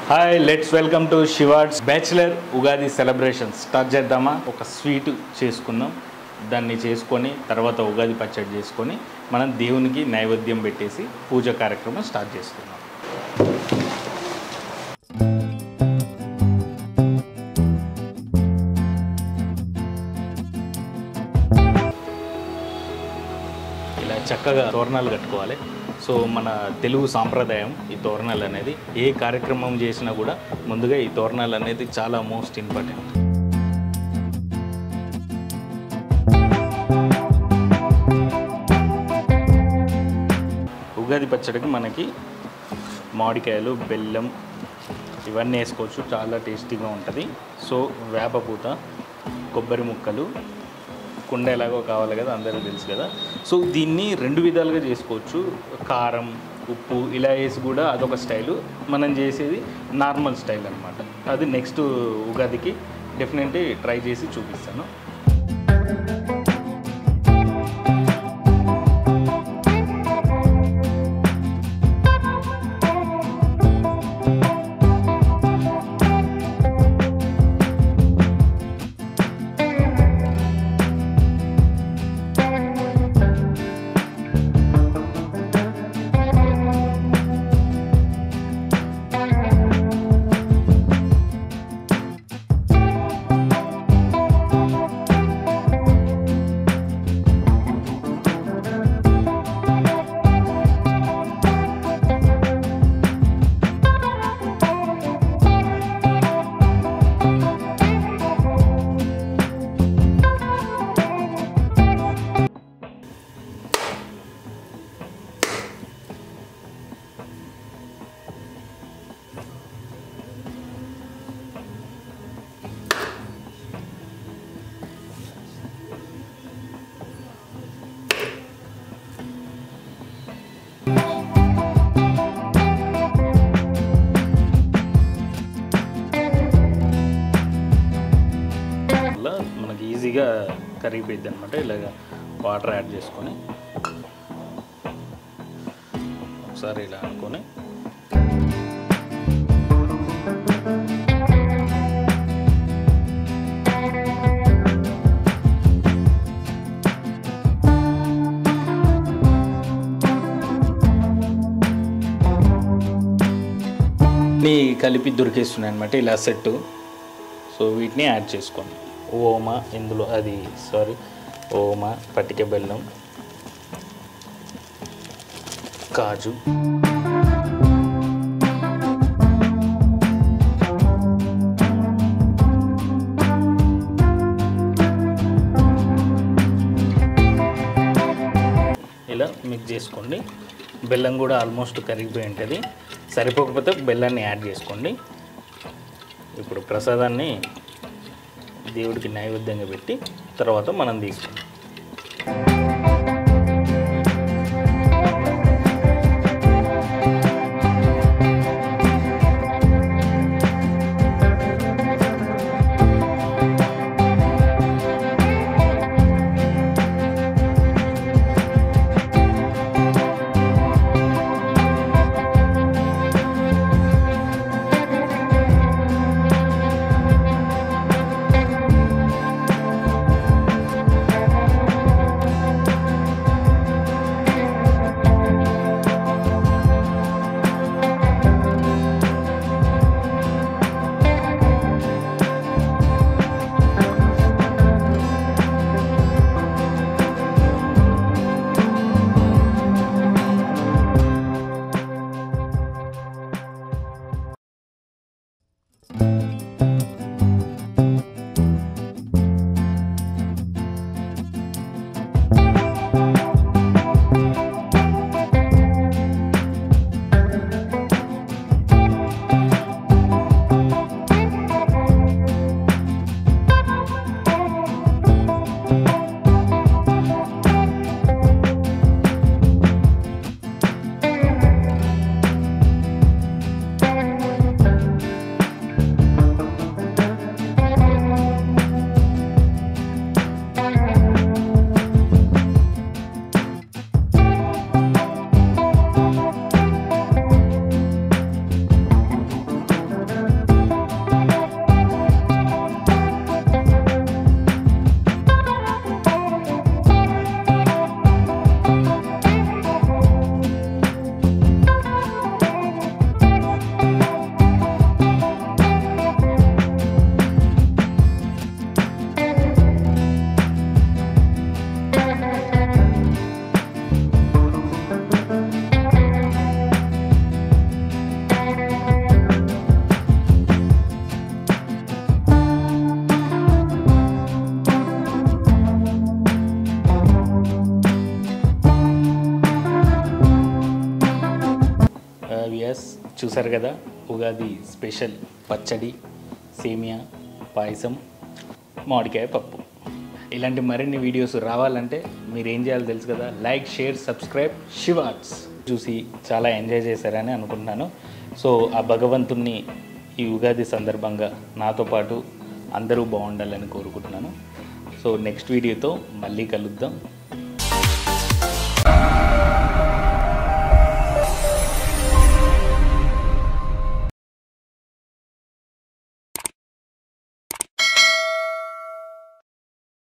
Hi, let's welcome to శివాడ్స్ bachelor Ugadi celebrations. Start చేద్దామా? ఒక స్వీట్ చేసుకుందాం. దాన్ని చేసుకొని తర్వాత ఉగాది పచ్చడి చేసుకొని మనం దేవునికి నైవేద్యం పెట్టేసి పూజ కార్యక్రమం స్టార్ట్ చేసుకుందాం. ఇలా చక్కగా తోరణాలు కట్టుకోవాలి. సో మన తెలుగు సాంప్రదాయం ఈ తోరణాలు అనేది ఏ కార్యక్రమం చేసినా కూడా ముందుగా ఈ తోరణాలు అనేది చాలా మోస్ట్ ఇంపార్టెంట్. ఉగాది పచ్చడికి మనకి మామిడికాయలు, బెల్లం ఇవన్నీ వేసుకోవచ్చు, చాలా టేస్టీగా ఉంటుంది. సో వేపపూత, కొబ్బరి ముక్కలు, కుండ ఎలాగో కావాలి కదా, అందరికీ తెలుసు కదా. సో దీన్ని రెండు విధాలుగా చేసుకోవచ్చు. కారం, ఉప్పు ఇలా వేసి కూడా అదొక స్టైలు. మనం చేసేది నార్మల్ స్టైల్ అనమాట. అది నెక్స్ట్ ఉగాదికి డెఫినెట్లీ ట్రై చేసి చూపిస్తాను. మనకి ఈజీగా కరిగిపోయింది అనమాట. ఇలాగ వాటర్ యాడ్ చేసుకొని ఒకసారి ఇలా అనుకొని కలిపి దొరికేస్తున్నాయి అనమాట ఇలా సెట్టు. సో వీటిని యాడ్ చేసుకోండి. ఓమా ఇందులో ఓమా, పటిక బెల్లం, కాజు, ఇలా మిక్స్ చేసుకోండి. బెల్లం కూడా ఆల్మోస్ట్ కరిగిపోయి ఉంటుంది. సరిపోకపోతే బెల్లాన్ని యాడ్ చేసుకోండి. ఇప్పుడు ప్రసాదాన్ని దేవుడికి నైవేద్యంగా పెట్టి తర్వాత మనం తీసుకుంటాం. ఎస్, చూసారు కదా ఉగాది స్పెషల్ పచ్చడి, సేమియా పాయసం, మామిడికాయ పప్పు. ఇలాంటి మరిన్ని వీడియోస్ రావాలంటే మీరు ఏం చేయాలో తెలుసు కదా, like, share, subscribe. Shiva arts చూసి చాలా ఎంజాయ్ చేశారని అనుకుంటున్నాను. సో ఆ భగవంతుణ్ణి ఈ ఉగాది సందర్భంగా నాతో పాటు అందరూ బాగుండాలని కోరుకుంటున్నాను. సో నెక్స్ట్ వీడియోతో మళ్ళీ కలుద్దాం.